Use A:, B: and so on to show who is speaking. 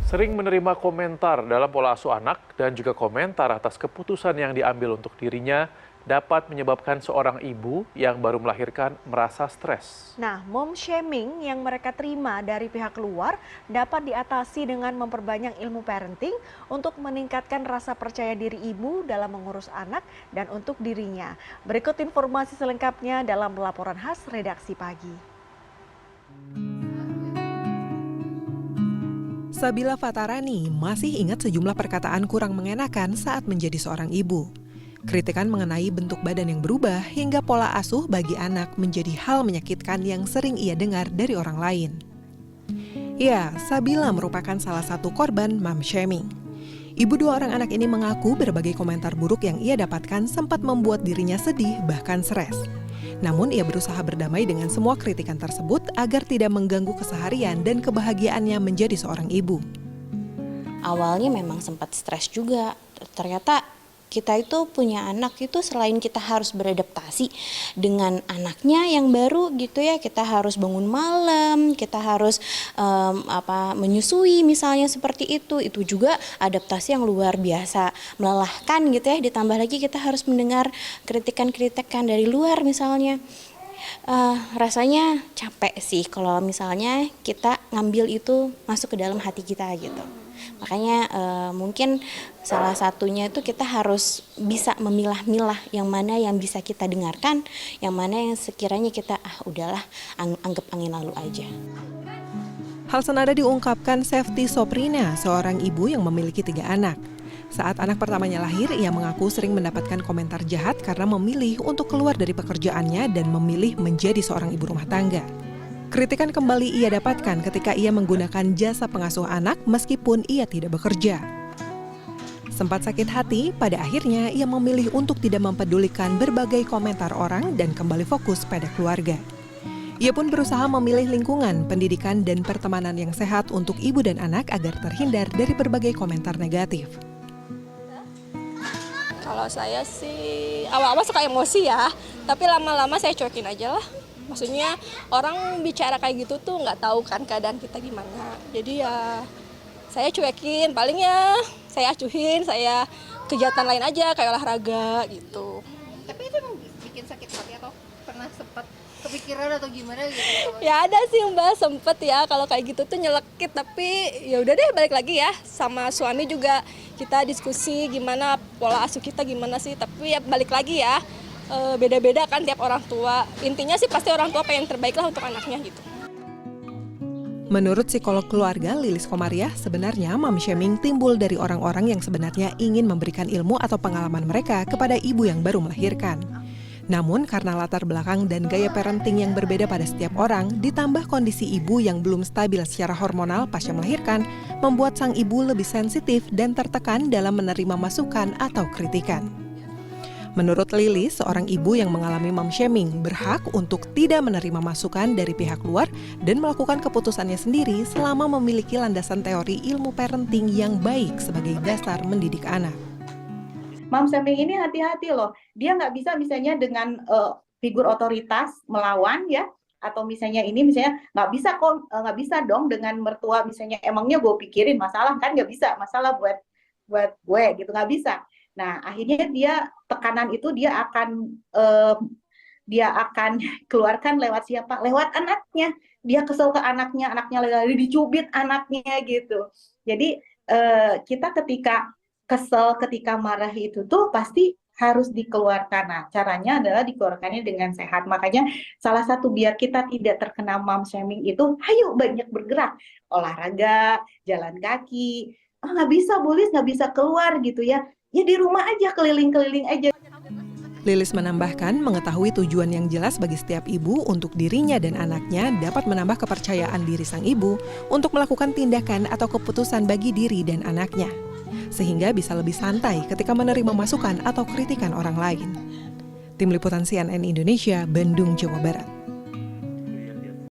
A: Sering menerima komentar dalam pola asuh anak dan juga komentar atas keputusan yang diambil untuk dirinya dapat menyebabkan seorang ibu yang baru melahirkan merasa stres.
B: Nah, mom shaming yang mereka terima dari pihak luar dapat diatasi dengan memperbanyak ilmu parenting untuk meningkatkan rasa percaya diri ibu dalam mengurus anak dan untuk dirinya. Berikut informasi selengkapnya dalam laporan khas redaksi pagi.
C: Sabila Fatarani masih ingat sejumlah perkataan kurang mengenakan saat menjadi seorang ibu. Kritikan mengenai bentuk badan yang berubah hingga pola asuh bagi anak menjadi hal menyakitkan yang sering ia dengar dari orang lain. Ya, Sabila merupakan salah satu korban mom shaming. Ibu dua orang anak ini mengaku berbagai komentar buruk yang ia dapatkan sempat membuat dirinya sedih bahkan stres. Namun ia berusaha berdamai dengan semua kritikan tersebut agar tidak mengganggu keseharian dan kebahagiaannya menjadi seorang ibu.
D: Awalnya memang sempat stres juga, ternyata kita itu punya anak itu selain kita harus beradaptasi dengan anaknya yang baru gitu ya, kita harus bangun malam, kita harus menyusui misalnya seperti itu juga adaptasi yang luar biasa, melelahkan gitu ya, ditambah lagi kita harus mendengar kritikan-kritikan dari luar misalnya. Rasanya capek sih kalau misalnya kita ngambil itu masuk ke dalam hati kita gitu. Makanya mungkin salah satunya itu kita harus bisa memilah-milah yang mana yang bisa kita dengarkan, yang mana yang sekiranya kita udahlah anggap angin lalu aja.
C: Hal senada diungkapkan Sefti Soprina, seorang ibu yang memiliki 3 anak. Saat anak pertamanya lahir, ia mengaku sering mendapatkan komentar jahat karena memilih untuk keluar dari pekerjaannya dan memilih menjadi seorang ibu rumah tangga. Kritikan kembali ia dapatkan ketika ia menggunakan jasa pengasuh anak meskipun ia tidak bekerja. Sempat sakit hati, pada akhirnya ia memilih untuk tidak mempedulikan berbagai komentar orang dan kembali fokus pada keluarga. Ia pun berusaha memilih lingkungan, pendidikan, dan pertemanan yang sehat untuk ibu dan anak agar terhindar dari berbagai komentar negatif.
E: Kalau saya sih awal-awal suka emosi ya, tapi lama-lama saya cuekin aja lah. Maksudnya orang bicara kayak gitu tuh nggak tahu kan keadaan kita gimana. Jadi ya saya cuekin, paling ya saya acuhin, saya kegiatan lain aja kayak olahraga gitu.
F: Tapi itu bikin sakit hati atau pernah sempat kepikiran atau gimana gitu?
E: Ya ada sih Mbak, sempet ya kalau kayak gitu tuh nyelekit, tapi ya udah deh balik lagi ya sama suami juga kita diskusi gimana pola asuh kita gimana sih, tapi ya balik lagi ya beda-beda kan tiap orang tua. Intinya sih pasti orang tua pengen terbaik lah untuk anaknya gitu.
C: Menurut psikolog keluarga Lilis Komariah, sebenarnya mom shaming timbul dari orang-orang yang sebenarnya ingin memberikan ilmu atau pengalaman mereka kepada ibu yang baru melahirkan. Namun karena latar belakang dan gaya parenting yang berbeda pada setiap orang, ditambah kondisi ibu yang belum stabil secara hormonal pasca melahirkan, membuat sang ibu lebih sensitif dan tertekan dalam menerima masukan atau kritikan. Menurut Lilis, seorang ibu yang mengalami mom shaming berhak untuk tidak menerima masukan dari pihak luar dan melakukan keputusannya sendiri selama memiliki landasan teori ilmu parenting yang baik sebagai dasar mendidik anak.
G: Mom shaming ini hati-hati loh, dia nggak bisa misalnya dengan figur otoritas melawan ya, atau misalnya nggak bisa dong dengan mertua misalnya emangnya gue pikirin masalah kan nggak bisa, masalah buat gue gitu nggak bisa. Nah akhirnya tekanan itu dia akan keluarkan lewat siapa? Lewat anaknya. Dia kesel ke anaknya lagi dicubit anaknya gitu. Jadi kita ketika kesel, ketika marah itu tuh pasti harus dikeluarkan. Nah, caranya adalah dikeluarkannya dengan sehat. Makanya salah satu biar kita tidak terkena mom shaming itu, ayo banyak bergerak. Olahraga, jalan kaki. Nggak bisa, Bulis, nggak bisa keluar gitu ya. Ya di rumah aja, keliling-keliling aja.
C: Lilis menambahkan, mengetahui tujuan yang jelas bagi setiap ibu untuk dirinya dan anaknya dapat menambah kepercayaan diri sang ibu untuk melakukan tindakan atau keputusan bagi diri dan anaknya. Sehingga bisa lebih santai ketika menerima masukan atau kritikan orang lain. Tim Liputan CNN Indonesia, Bandung, Jawa Barat.